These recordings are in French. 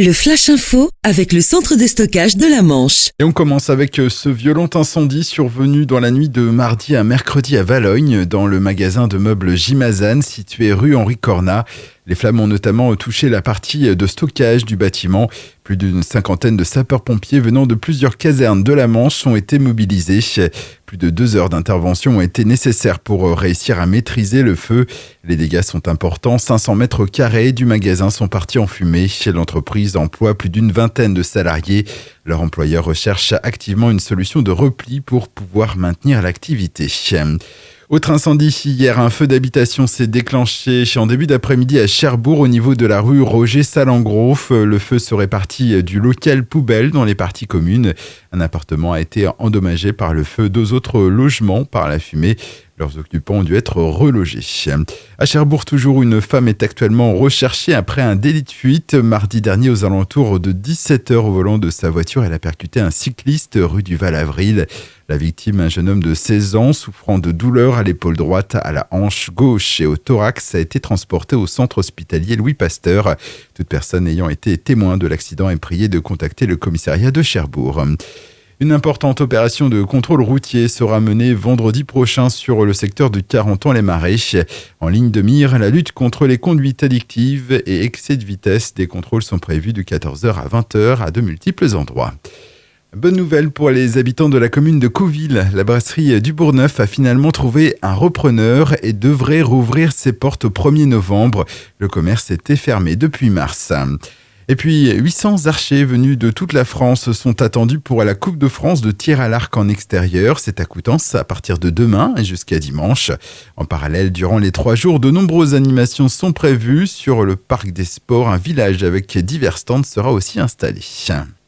Le Flash Info avec le centre de stockage de la Manche. Et on commence avec ce violent incendie survenu dans la nuit de mardi à mercredi à Valognes, dans le magasin de meubles Gimazan situé rue Henri Cornat. Les flammes ont notamment touché la partie de stockage du bâtiment. Plus d'une cinquantaine de sapeurs-pompiers venant de plusieurs casernes de la Manche ont été mobilisés. Plus de 2 heures d'intervention ont été nécessaires pour réussir à maîtriser le feu. Les dégâts sont importants. 500 mètres carrés du magasin sont partis en fumée. L'entreprise emploie plus d'une vingtaine de salariés. Leur employeur recherche activement une solution de repli pour pouvoir maintenir l'activité. Autre incendie hier, un feu d'habitation s'est déclenché en début d'après-midi à Cherbourg au niveau de la rue Roger Salengro. Le feu serait parti du local poubelle dans les parties communes. Un appartement a été endommagé par le feu, 2 autres logements par la fumée. Leurs occupants ont dû être relogés. À Cherbourg, toujours, une femme est actuellement recherchée après un délit de fuite. Mardi dernier, aux alentours de 17h, au volant de sa voiture, elle a percuté un cycliste rue du Val-Avril. La victime, un jeune homme de 16 ans, souffrant de douleurs à l'épaule droite, à la hanche gauche et au thorax, a été transporté au centre hospitalier Louis Pasteur. Toute personne ayant été témoin de l'accident est priée de contacter le commissariat de Cherbourg. Une importante opération de contrôle routier sera menée vendredi prochain sur le secteur de Carentan-les-Marais. En ligne de mire, la lutte contre les conduites addictives et excès de vitesse. Des contrôles sont prévus de 14h à 20h à de multiples endroits. Bonne nouvelle pour les habitants de la commune de Cauville. La brasserie du Bourgneuf a finalement trouvé un repreneur et devrait rouvrir ses portes au 1er novembre. Le commerce était fermé depuis mars. Et puis, 800 archers venus de toute la France sont attendus pour la Coupe de France de tir à l'arc en extérieur. C'est à Coutances à partir de demain et jusqu'à dimanche. En parallèle, durant les 3 jours, de nombreuses animations sont prévues. Sur le parc des sports, un village avec divers stands sera aussi installé.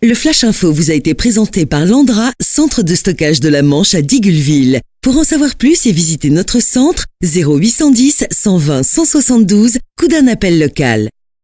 Le Flash Info vous a été présenté par Landra, centre de stockage de la Manche à Digguleville. Pour en savoir plus et visiter notre centre, 0810 120 172, coup d'un appel local.